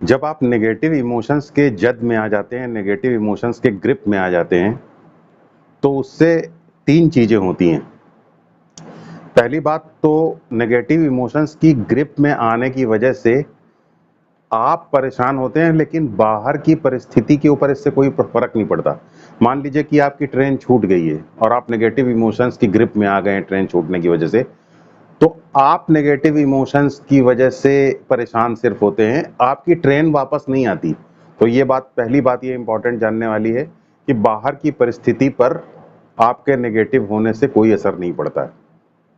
जब आप negative emotions के जद में आ जाते हैं, नेगेटिव इमोशंस के ग्रिप में आ जाते हैं, तो उससे 3 चीज़ें होती हैं। पहली बात तो नेगेटिव इमोशंस की ग्रिप में आने की वजह से आप परेशान होते हैं, लेकिन बाहर की परिस्थिति के ऊपर इससे कोई फ़र्क नहीं पड़ता। मान लीजिए कि आपकी ट्रेन छूट गई है और आप नेगेटिव इमोशंस की ग्रिप में आ गए हैं ट्रेन छूटने की वजह से, तो आप नेगेटिव इमोशंस की वजह से परेशान सिर्फ होते हैं, आपकी ट्रेन वापस नहीं आती। तो ये बात, पहली बात ये इम्पोर्टेंट जानने वाली है कि बाहर की परिस्थिति पर आपके नेगेटिव होने से कोई असर नहीं पड़ता है,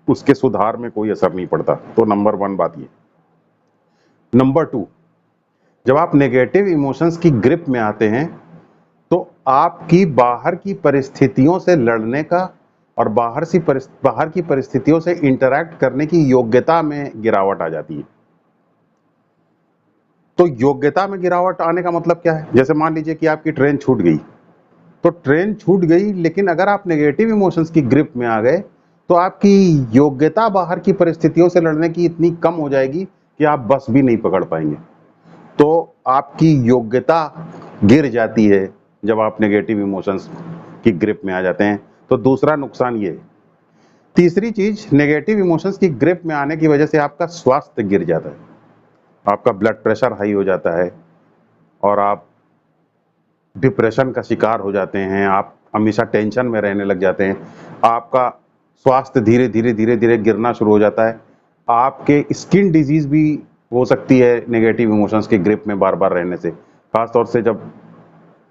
उसके सुधार में कोई असर नहीं पड़ता। तो नंबर 1 बात ये। नंबर 2, जब आप नेगेटिव इमोशंस की ग्रिप में आते हैं, तो आपकी बाहर की परिस्थितियों से लड़ने का और बाहर की परिस्थितियों से इंटरैक्ट करने की योग्यता में गिरावट आ जाती है। तो योग्यता में गिरावट आने का मतलब क्या है? जैसे मान लीजिए कि आपकी ट्रेन छूट गई, तो ट्रेन छूट गई, लेकिन अगर आप नेगेटिव इमोशंस की ग्रिप में आ गए, तो आपकी योग्यता बाहर की परिस्थितियों से लड़ने की इतनी कम हो जाएगी कि आप बस भी नहीं पकड़ पाएंगे। तो आपकी योग्यता गिर जाती है जब आप नेगेटिव इमोशंस की ग्रिप में आ जाते हैं। तो दूसरा नुकसान ये है। तीसरी चीज, नेगेटिव इमोशंस की ग्रिप में आने की वजह से आपका स्वास्थ्य गिर जाता है, आपका ब्लड प्रेशर हाई हो जाता है और आप डिप्रेशन का शिकार हो जाते हैं, आप हमेशा टेंशन में रहने लग जाते हैं, आपका स्वास्थ्य धीरे धीरे धीरे धीरे गिरना शुरू हो जाता है, आपके स्किन डिजीज भी हो सकती है नेगेटिव इमोशंस के ग्रिप में बार बार रहने से। खासतौर से जब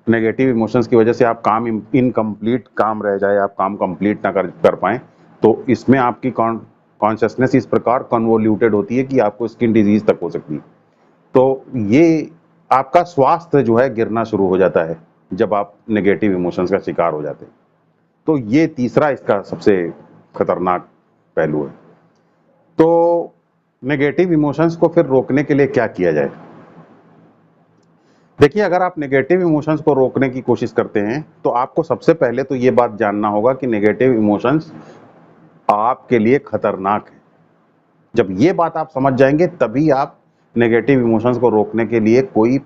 नेगेटिव इमोशंस की वजह से आप काम इनकम्प्लीट काम रह जाए, आप काम कंप्लीट ना कर पाएं, तो इसमें आपकी कॉन्शियसनेस इस प्रकार कन्वोल्यूटेड होती है कि आपको स्किन डिजीज तक हो सकती है। तो ये आपका स्वास्थ्य जो है गिरना शुरू हो जाता है जब आप नेगेटिव इमोशंस का शिकार हो जाते हैं। तो ये तीसरा इसका सबसे खतरनाक पहलू है। तो नेगेटिव इमोशंस को फिर रोकने के लिए क्या किया जाए? देखिए, अगर आप नेगेटिव इमोशंस को रोकने की कोशिश करते हैं, तो आपको सबसे पहले तो ये बात जानना होगा कि नेगेटिव इमोशंस आपके लिए खतरनाक है। जब ये बात आप समझ जाएंगे, तभी आप नेगेटिव इमोशंस को रोकने के लिए कोई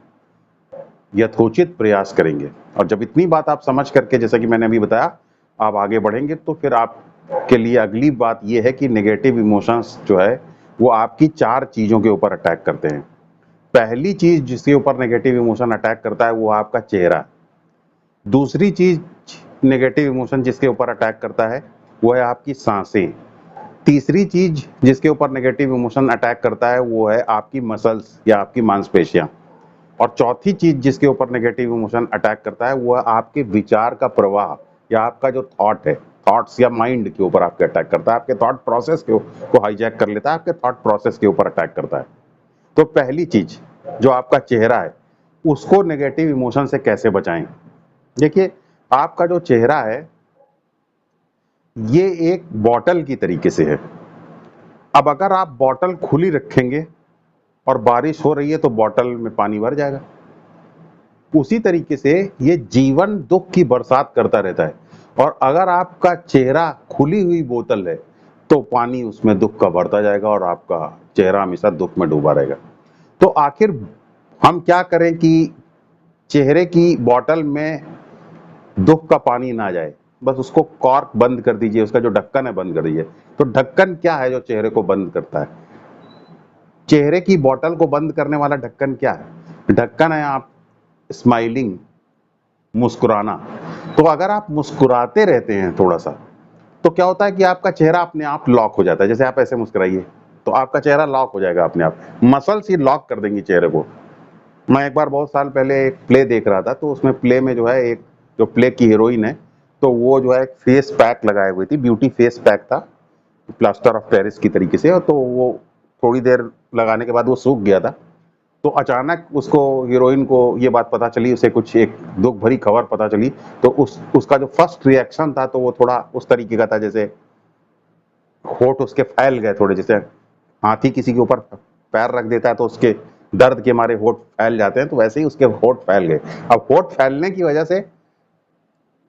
यथोचित प्रयास करेंगे। और जब इतनी बात आप समझ करके, जैसा कि मैंने अभी बताया, आप आगे बढ़ेंगे, तो फिर आपके लिए अगली बात ये है कि नेगेटिव इमोशंस जो है वो आपकी 4 चीज़ों के ऊपर अटैक करते हैं। पहली चीज़ जिसके ऊपर नेगेटिव इमोशन अटैक करता है वो आपका चेहरा। दूसरी चीज़ नेगेटिव इमोशन जिसके ऊपर अटैक करता है वो है आपकी सांसें। तीसरी चीज़ जिसके ऊपर नेगेटिव इमोशन अटैक करता है वो है आपकी मसल्स या आपकी मांसपेशियाँ। और चौथी चीज जिसके ऊपर नेगेटिव इमोशन अटैक करता है वो है आपके विचार का प्रवाह या आपका जो थॉट है, थॉट्स या माइंड के ऊपर आपके अटैक करता है, आपके थॉट प्रोसेस को हाईजैक कर लेता है, आपके थॉट प्रोसेस के ऊपर अटैक करता है। तो पहली चीज जो आपका चेहरा है, उसको नेगेटिव इमोशन से कैसे बचाएं? देखिए, आपका जो चेहरा है ये एक बॉटल की तरीके से है। अब अगर आप बॉटल खुली रखेंगे और बारिश हो रही है तो बॉटल में पानी भर जाएगा। उसी तरीके से ये जीवन दुख की बरसात करता रहता है, और अगर आपका चेहरा खुली हुई बोतल है तो पानी उसमें दुख का भरता जाएगा और आपका चेहरा हमेशा दुख में डूबा रहेगा। तो आखिर हम क्या करें कि चेहरे की बॉटल में दुख का पानी ना जाए? बस उसको कॉर्क बंद कर दीजिए, उसका जो ढक्कन है बंद कर दीजिए। तो ढक्कन क्या है जो चेहरे को बंद करता है? चेहरे की बॉटल को बंद करने वाला ढक्कन क्या है? ढक्कन है आप स्माइलिंग, मुस्कुराना। तो अगर आप मुस्कुराते रहते हैं थोड़ा सा, तो क्या होता है कि आपका चेहरा अपने आप लॉक हो जाता है। जैसे आप ऐसे मुस्कुराइए तो आपका चेहरा लॉक हो जाएगा अपने आप, मसल्स ही लॉक कर देंगी चेहरे को। मैं एक बार बहुत साल पहले एक प्ले देख रहा था, तो उसमें प्ले में जो है एक जो प्ले की हीरोइन है, तो वो जो है एक फेस पैक लगाए हुई थी, ब्यूटी फेस पैक था, प्लास्टर ऑफ पेरिस की तरीके से। और तो वो थोड़ी देर लगाने के बाद वो सूख गया था। तो अचानक उसको, हीरोइन को ये बात पता चली, उसे कुछ एक दुख भरी खबर पता चली। तो उसका जो फर्स्ट रिएक्शन था तो वो थोड़ा उस तरीके का था, जैसे होठ उसके फैल गए थोड़े, जैसे हाथी किसी के ऊपर पैर रख देता है तो उसके दर्द के मारे होठ फैल जाते हैं, तो वैसे ही उसके होठ फैल गए। अब होठ फैलने की वजह से,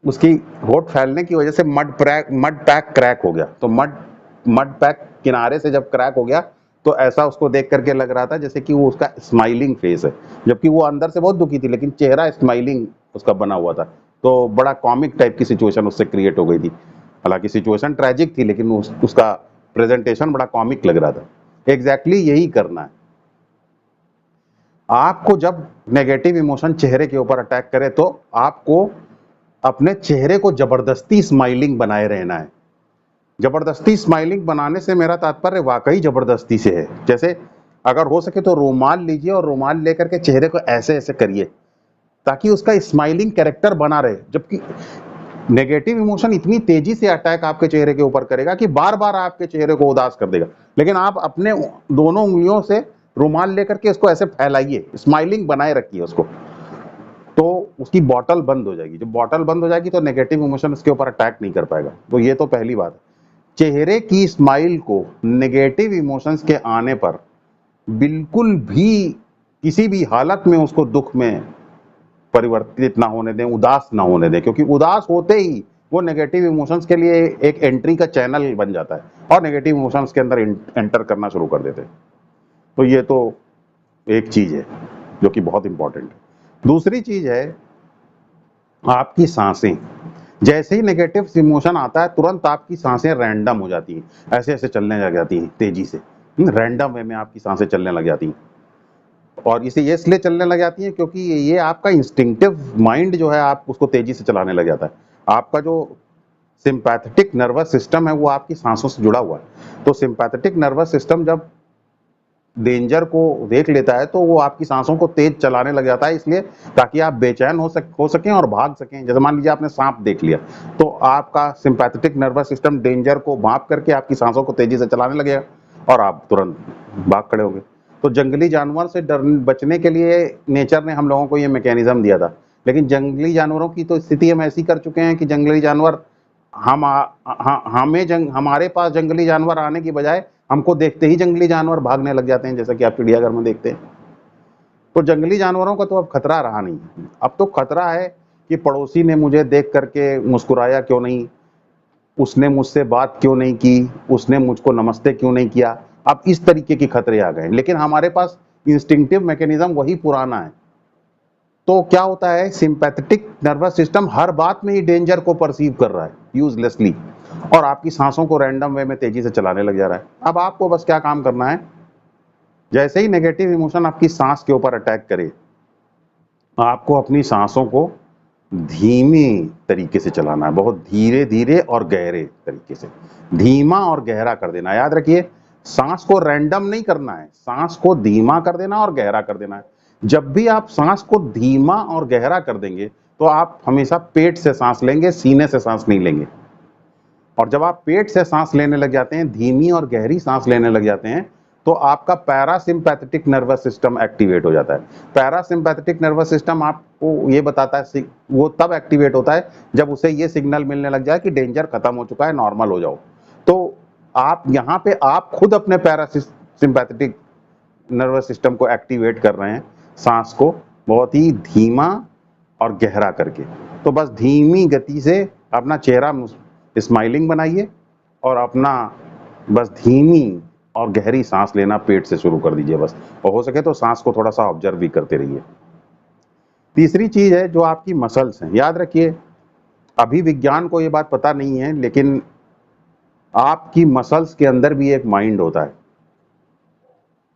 उसकी होठ फैलने की वजह से मड पैक क्रैक हो गया। तो मड पैक किनारे से जब क्रैक हो गया तो ऐसा उसको देख करके लग रहा था जैसे कि वो उसका स्माइलिंग फेस है, जबकि वो अंदर से बहुत दुखी थी, लेकिन चेहरा स्माइलिंग उसका बना हुआ था। तो बड़ा कॉमिक टाइप की सिचुएशन उससे क्रिएट हो गई थी। हालांकि सिचुएशन ट्रेजिक थी, लेकिन उसका प्रेजेंटेशन बड़ा कॉमिक लग रहा था। एग्जैक्टली यही करना है आपको। जब नेगेटिव इमोशन चेहरे के ऊपर अटैक करे तो आपको अपने चेहरे को जबरदस्ती स्माइलिंग बनाए रहना है। जबरदस्ती स्माइलिंग बनाने से मेरा तात्पर्य वाकई जबरदस्ती से है। जैसे अगर हो सके तो रुमाल लीजिए और रुमाल लेकर के चेहरे को ऐसे ऐसे करिए ताकि उसका स्माइलिंग कैरेक्टर बना रहे। जबकि नेगेटिव इमोशन इतनी तेजी से अटैक आपके चेहरे के ऊपर करेगा कि बार बार आपके चेहरे को उदास कर देगा, लेकिन आप अपने दोनों उंगलियों से रुमाल लेकर के इसको ऐसे फैलाइए, स्माइलिंग बनाए रखिए उसको, तो उसकी बॉटल बंद हो जाएगी। जब बॉटल बंद हो जाएगी तो नेगेटिव इमोशन इसके ऊपर अटैक नहीं कर पाएगा। तो ये तो पहली बात है। चेहरे की स्माइल को नेगेटिव इमोशंस के आने पर बिल्कुल भी किसी भी हालत में उसको दुख में परिवर्तित ना होने दें, उदास ना होने दें, क्योंकि उदास होते ही वो नेगेटिव इमोशंस के लिए एक एंट्री का चैनल बन जाता है और नेगेटिव इमोशंस के अंदर एंटर करना शुरू कर देते हैं। तो ये तो एक चीज है जो कि बहुत इंपॉर्टेंट है। दूसरी चीज है आपकी सांसें। जैसे ही नेगेटिव इमोशन आता है तुरंत आपकी सांसें रैंडम हो जाती हैं, ऐसे ऐसे चलने लग जाती हैं तेजी से, रैंडम वे में आपकी सांसें चलने लग जाती हैं। और इसे ये इसलिए चलने लग जाती हैं क्योंकि ये आपका इंस्टिंक्टिव माइंड जो है आप उसको तेजी से चलाने लग जाता है। आपका जो सिंपैथेटिक नर्वस सिस्टम है वो आपकी सांसों से जुड़ा हुआ है। तो सिंपैथेटिक नर्वस सिस्टम जब डेंजर को देख लेता है तो वो आपकी सांसों को तेज चलाने लग जाता है, इसलिए ताकि आप बेचैन हो सकें और भाग सकें। जैसे मान लीजिए आपने सांप देख लिया तो आपका सिंपैथेटिक नर्वस सिस्टम डेंजर को माप करके आपकी सांसों को तेजी से चलाने लगेगा और आप तुरंत भाग खड़े होंगे। तो जंगली जानवर से बचने के लिए नेचर ने हम लोगों को ये मैकेनिज्म दिया था, लेकिन जंगली जानवरों की तो स्थिति हम ऐसी कर चुके हैं कि जंगली जानवर हमारे पास जंगली जानवर आने की बजाय हमको देखते ही जंगली जानवर भागने लग जाते हैं, जैसा कि आप चिड़ियाघर में देखते हैं। तो जंगली जानवरों का तो अब खतरा रहा नहीं। अब तो खतरा है कि पड़ोसी ने मुझे देख करके मुस्कुराया क्यों नहीं, उसने मुझसे बात क्यों नहीं की, उसने मुझको नमस्ते क्यों नहीं किया। अब इस तरीके के खतरे आ गए, लेकिन हमारे पास इंस्टिंक्टिव मैकेनिज्म वही पुराना है। तो क्या होता है, सिंपैथेटिक नर्वस सिस्टम हर बात में ही डेंजर को परसीव कर रहा है यूजलेसली और आपकी सांसों को रैंडम वे में तेजी से चलाने लग जा रहा है। अब आपको बस क्या काम करना है, जैसे ही नेगेटिव इमोशन आपकी सांस के ऊपर अटैक करे, आपको अपनी सांसों को धीमी तरीके से चलाना है, बहुत धीरे धीरे और गहरे तरीके से, धीमा और गहरा कर देना। याद रखिए, सांस को रैंडम नहीं करना है, सांस को धीमा कर देना और गहरा कर देना है। जब भी आप सांस को धीमा और गहरा कर देंगे तो आप हमेशा पेट से सांस लेंगे, सीने से सांस नहीं लेंगे। और जब आप पेट से सांस लेने लग जाते हैं, धीमी और गहरी सांस लेने लग जाते हैं, तो आपका पैरासिम्पैथेटिक नर्वस सिस्टम एक्टिवेट हो जाता है। पैरासिम्पैथेटिक नर्वस सिस्टम आपको ये बताता है, वो तब एक्टिवेट होता है जब उसे ये सिग्नल मिलने लग जाए कि डेंजर खत्म हो चुका है, नॉर्मल हो जाओ। तो आप यहाँ पे आप खुद अपने पैरासिम्पैथेटिक नर्वस सिस्टम को एक्टिवेट कर रहे हैं, सांस को बहुत ही धीमा और गहरा करके। तो बस धीमी गति से अपना चेहरा स्माइलिंग बनाइए और अपना बस धीमी और गहरी सांस लेना पेट से शुरू कर दीजिए बस, और हो सके तो सांस को थोड़ा सा ऑब्जर्व भी करते रहिए। तीसरी चीज है जो आपकी मसल्स हैं। याद रखिए, अभी विज्ञान को ये बात पता नहीं है, लेकिन आपकी मसल्स के अंदर भी एक माइंड होता है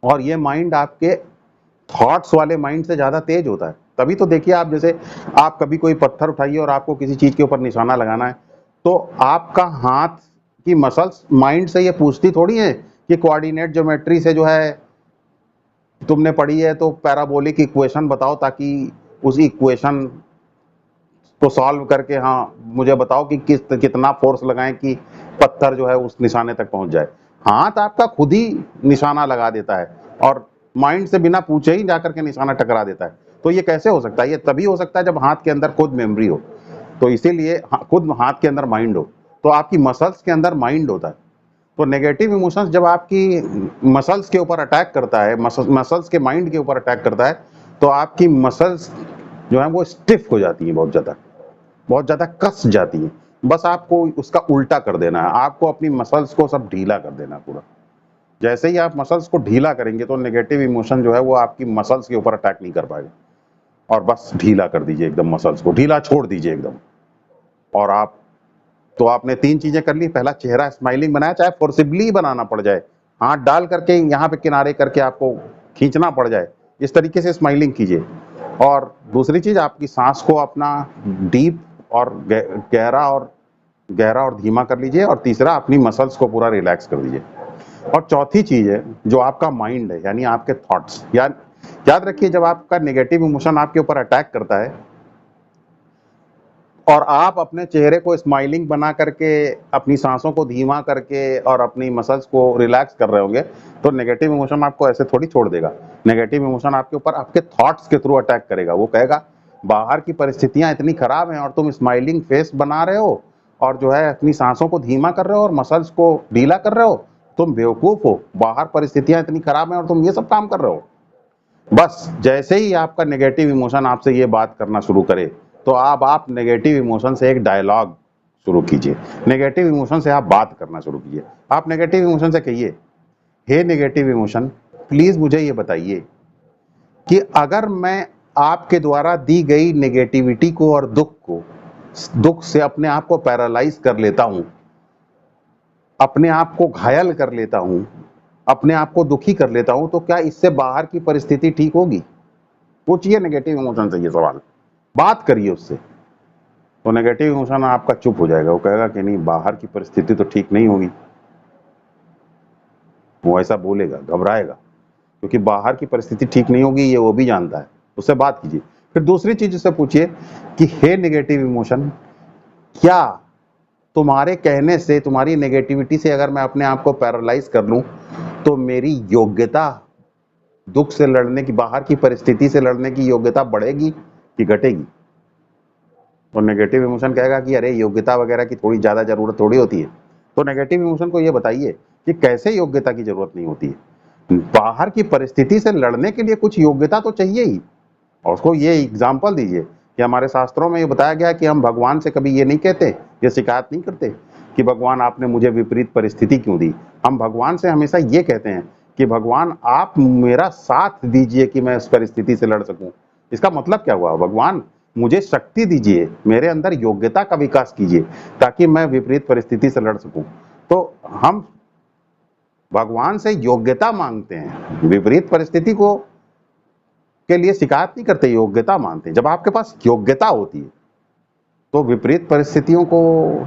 और ये माइंड आपके थॉट्स वाले माइंड से ज्यादा तेज होता है। तभी तो देखिए, आप जैसे आप कभी कोई पत्थर उठाइए और आपको किसी चीज के ऊपर निशाना लगाना है, तो आपका हाथ की मसल्स माइंड से ये पूछती थोड़ी है कि कोऑर्डिनेट ज्योमेट्री से जो है तुमने पढ़ी है तो पैराबोलिक इक्वेशन बताओ, ताकि उस इक्वेशन को सॉल्व करके हाँ मुझे बताओ कि कितना फोर्स लगाएं कि पत्थर जो है उस निशाने तक पहुंच जाए। हाथ आपका खुद ही निशाना लगा देता है और माइंड से बिना पूछे ही जाकर के निशाना टकरा देता है। तो ये कैसे हो सकता है? ये तभी हो सकता है जब हाथ के अंदर खुद मेमोरी हो। तो इसीलिए खुद हाथ के अंदर माइंड हो, तो आपकी मसल्स के अंदर माइंड होता है। तो नेगेटिव इमोशंस जब आपकी मसल्स के ऊपर अटैक करता है, मसल्स के माइंड के ऊपर अटैक करता है, तो आपकी मसल्स जो है वो स्टिफ हो जाती है, बहुत ज़्यादा कस जाती है। बस आपको उसका उल्टा कर देना है, आपको अपनी मसल्स को सब ढीला कर देना पूरा। जैसे ही आप मसल्स को ढीला करेंगे तो नेगेटिव इमोशन जो है वो आपकी मसल्स के ऊपर अटैक नहीं कर पाएगा, और बस ढीला कर दीजिए एकदम, मसल्स को ढीला छोड़ दीजिए एकदम। और आप, तो आपने 3 चीजें कर ली। पहला, चेहरा स्माइलिंग बनाया, चाहे फोर्सिबली बनाना पड़ जाए, हाथ डाल करके यहाँ पे किनारे करके आपको खींचना पड़ जाए, इस तरीके से स्माइलिंग कीजिए। और दूसरी चीज, आपकी सांस को अपना डीप और गहरा और धीमा कर लीजिए। और तीसरा, अपनी मसल्स को पूरा रिलैक्स कर दीजिए। और चौथी चीज है जो आपका माइंड है, यानी आपके थॉट्स। याद रखिए, जब आपका नेगेटिव इमोशन आपके ऊपर अटैक करता है और आप अपने चेहरे को स्माइलिंग बना करके, अपनी सांसों को धीमा करके और अपनी मसल्स को रिलैक्स कर रहे होंगे, तो नेगेटिव इमोशन आपको ऐसे थोड़ी छोड़ देगा। नेगेटिव इमोशन आपके ऊपर आपके थॉट्स के थ्रू अटैक करेगा। वो कहेगा, बाहर की परिस्थितियां इतनी खराब हैं और तुम स्माइलिंग फेस बना रहे हो और जो है अपनी सांसों को धीमा कर रहे हो और मसल्स को ढीला कर रहे हो, तुम बेवकूफ हो, बाहर परिस्थितियां इतनी खराब हैं और तुम ये सब काम कर रहे हो। बस जैसे ही आपका नेगेटिव इमोशन आपसे ये बात करना शुरू करे, तो आप नेगेटिव इमोशन से एक डायलॉग शुरू कीजिए। नेगेटिव इमोशन से आप बात करना शुरू कीजिए। आप नेगेटिव इमोशन से कहिए, हे नेगेटिव इमोशन, प्लीज मुझे ये बताइए कि अगर मैं आपके द्वारा दी गई नेगेटिविटी को और दुख से अपने आप को पैरालाइज कर लेता हूं, अपने आप को घायल कर लेता हूं, अपने आप को दुखी कर लेता हूं, तो क्या इससे बाहर की परिस्थिति ठीक होगी? पूछिए नेगेटिव इमोशन से ये सवाल, बात करिए उससे। तो नेगेटिव इमोशन आपका चुप हो जाएगा, वो कहेगा कि नहीं, बाहर की परिस्थिति तो ठीक नहीं होगी। वो ऐसा बोलेगा, घबराएगा, क्योंकि बाहर की परिस्थिति ठीक नहीं होगी, ये वो भी जानता है। उससे बात कीजिए। फिर दूसरी चीज उससे पूछिए कि हे नेगेटिव इमोशन, क्या तुम्हारे कहने से, तुम्हारी नेगेटिविटी से अगर मैं अपने आप को पैरालाइज कर लूं, तो मेरी योग्यता दुख से लड़ने की, बाहर की परिस्थिति से लड़ने की योग्यता बढ़ेगी कि घटेगी? तो नेगेटिव इमोशन कहेगा कि अरे, योग्यता वगैरह की थोड़ी ज्यादा जरूरत थोड़ी होती है। तो नेगेटिव इमोशन को ये बताइए कि कैसे योग्यता की जरूरत नहीं होती है। बाहर की परिस्थिति से लड़ने के लिए कुछ योग्यता तो चाहिए ही। और उसको ये एग्जाम्पल दीजिए कि हमारे शास्त्रों में ये बताया गया कि हम भगवान से कभी ये नहीं कहते, ये शिकायत नहीं करते कि भगवान आपने मुझे विपरीत परिस्थिति क्यों दी। हम भगवान से हमेशा ये कहते हैं कि भगवान आप मेरा साथ दीजिए कि मैं इस परिस्थिति से लड़ सकूं। इसका मतलब क्या हुआ? भगवान मुझे शक्ति दीजिए, मेरे अंदर योग्यता का विकास कीजिए ताकि मैं विपरीत परिस्थिति से लड़ सकूं। तो हम भगवान से योग्यता मांगते हैं, विपरीत परिस्थिति को के लिए शिकायत नहीं करते, योग्यता मांगते हैं। जब आपके पास योग्यता होती है तो विपरीत परिस्थितियों को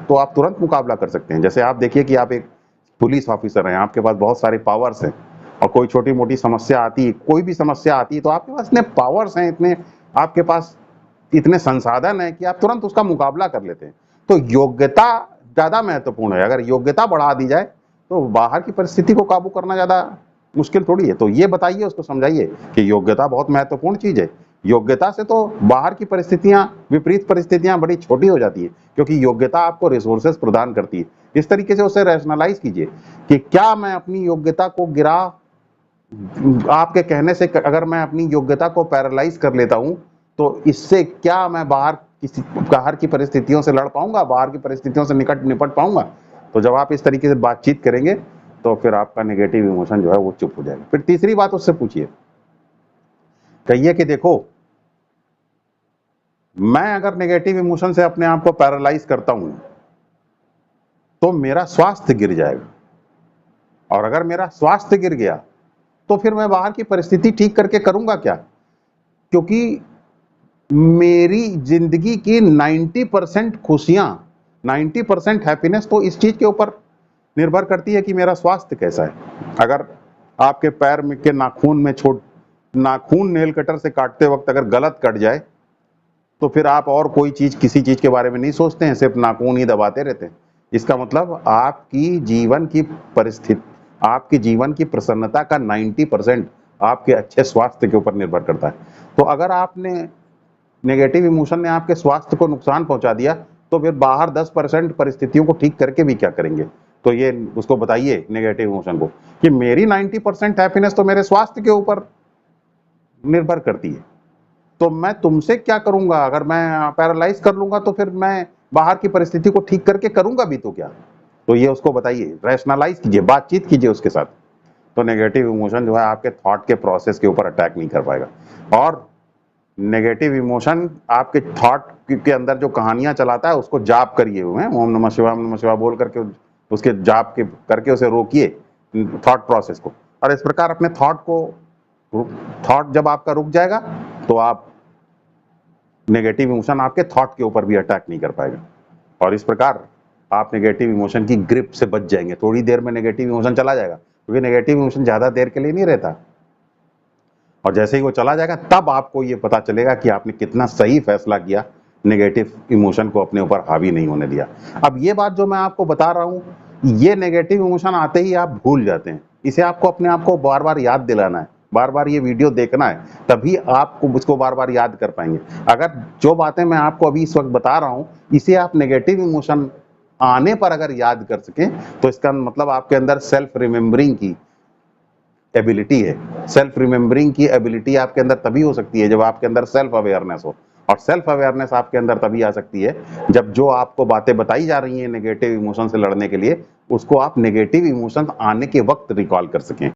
तो आप तुरंत मुकाबला कर सकते हैं। जैसे आप देखिए कि आप एक पुलिस ऑफिसर हैं, आपके पास बहुत सारे पावर्स हैं, और कोई छोटी मोटी समस्या आती है, कोई भी समस्या आती है, तो आपके पास इतने पावर्स हैं, इतने आपके पास इतने संसाधन हैं कि आप तुरंत उसका मुकाबला कर लेते हैं। तो योग्यता ज्यादा महत्वपूर्ण है। अगर योग्यता बढ़ा दी जाए तो बाहर की परिस्थिति को काबू करना ज्यादा मुश्किल थोड़ी है। तो ये बताइए, उसको समझाइए कि योग्यता बहुत महत्वपूर्ण चीज है। योग्यता से तो बाहर की परिस्थितियां, विपरीत परिस्थितियां बड़ी छोटी हो जाती है, क्योंकि योग्यता आपको रिसोर्सेस प्रदान करती है। इस तरीके से उसे रैशनलाइज कीजिए कि क्या मैं अपनी योग्यता को गिरा, आपके कहने से अगर मैं अपनी योग्यता को पैरालाइज कर लेता हूं, तो इससे क्या मैं बाहर की परिस्थितियों से लड़ पाऊंगा, बाहर की परिस्थितियों से निपट पाऊंगा? तो जब आप इस तरीके से बातचीत करेंगे तो फिर आपका नेगेटिव इमोशन जो है वो चुप हो जाएगा। फिर तीसरी बात उससे पूछिए, कहिए कि देखो, मैं अगर नेगेटिव इमोशन से अपने आप को पैरालाइज करता हूं तो मेरा स्वास्थ्य गिर जाएगा, और अगर मेरा स्वास्थ्य गिर गया तो फिर मैं बाहर की परिस्थिति ठीक करके करूंगा क्या? क्योंकि मेरी जिंदगी की 90% खुशियां, 90% हैप्पीनेस तो इस चीज के ऊपर निर्भर करती है कि मेरा स्वास्थ्य कैसा है। अगर आपके पैर में के नाखून में नाखून नेल कटर से काटते वक्त अगर गलत कट जाए तो फिर आप और कोई चीज, किसी चीज के बारे में नहीं सोचते हैं, सिर्फ नाखून ही दबाते रहते हैं। इसका मतलब आपकी जीवन की परिस्थिति, आपकी जीवन की प्रसन्नता का 90% आपके अच्छे स्वास्थ्य के ऊपर निर्भर करता है। तो अगर आपने नेगेटिव इमोशन ने आपके स्वास्थ्य को नुकसान पहुंचा दिया, तो फिर बाहर 10% परिस्थितियों को ठीक करके भी क्या करेंगे? तो ये उसको बताइए नेगेटिव इमोशन को कि मेरी 90% हैप्पीनेस तो मेरे स्वास्थ्य के ऊपर निर्भर करती है। तो मैं तुमसे क्या करूंगा? अगर मैं पैरालाइज कर लूंगा तो फिर मैं बाहर की परिस्थिति को ठीक करके करूंगा भी तो क्या? तो ये उसको बताइए, रैशनलाइज कीजिए, बातचीत कीजिए उसके साथ। तो नेगेटिव इमोशन जो है आपके थॉट के प्रोसेस के ऊपर अटैक नहीं कर पाएगा। और नेगेटिव इमोशन आपके थॉट के अंदर जो कहानियां चलाता है उसको जाप करिए हुए हैं, ओम नमः शिवाय बोल करके उसके जाप के करके उसे रोकिए थॉट प्रोसेस को। और इस प्रकार अपने थॉट जब आपका रुक जाएगा तो आप नेगेटिव इमोशन आपके थॉट के ऊपर भी अटैक नहीं कर पाएगा, और इस प्रकार आप नेगेटिव इमोशन की ग्रिप से बच जाएंगे। थोड़ी देर में नेगेटिव इमोशन चला जाएगा, क्योंकि नेगेटिव इमोशन ज्यादा देर के लिए नहीं रहता, और जैसे ही वो चला जाएगा तब आपको ये पता चलेगा कि आपने कितना सही फैसला किया, नेगेटिव इमोशन को अपने ऊपर हावी नहीं होने दिया। अब ये बात जो मैं आपको बता रहा हूँ, ये नेगेटिव इमोशन आते ही आप भूल जाते हैं, इसे आपको अपने आप को बार बार याद दिलाना है, बार बार ये वीडियो देखना है, तभी आपको उसको बार बार याद कर पाएंगे। अगर जो बातें मैं आपको अभी इस वक्त बता रहा हूँ इसे आप नेगेटिव इमोशन आने पर अगर याद कर सकें तो इसका मतलब आपके अंदर सेल्फ रिमेम्बरिंग की एबिलिटी है। सेल्फ रिमेम्बरिंग की एबिलिटी आपके अंदर तभी हो सकती है जब आपके अंदर सेल्फ अवेयरनेस हो, और सेल्फ अवेयरनेस आपके अंदर तभी आ सकती है जब जो आपको बातें बताई जा रही हैं नेगेटिव इमोशन से लड़ने के लिए, उसको आप नेगेटिव इमोशन आने के वक्त रिकॉल कर सकें।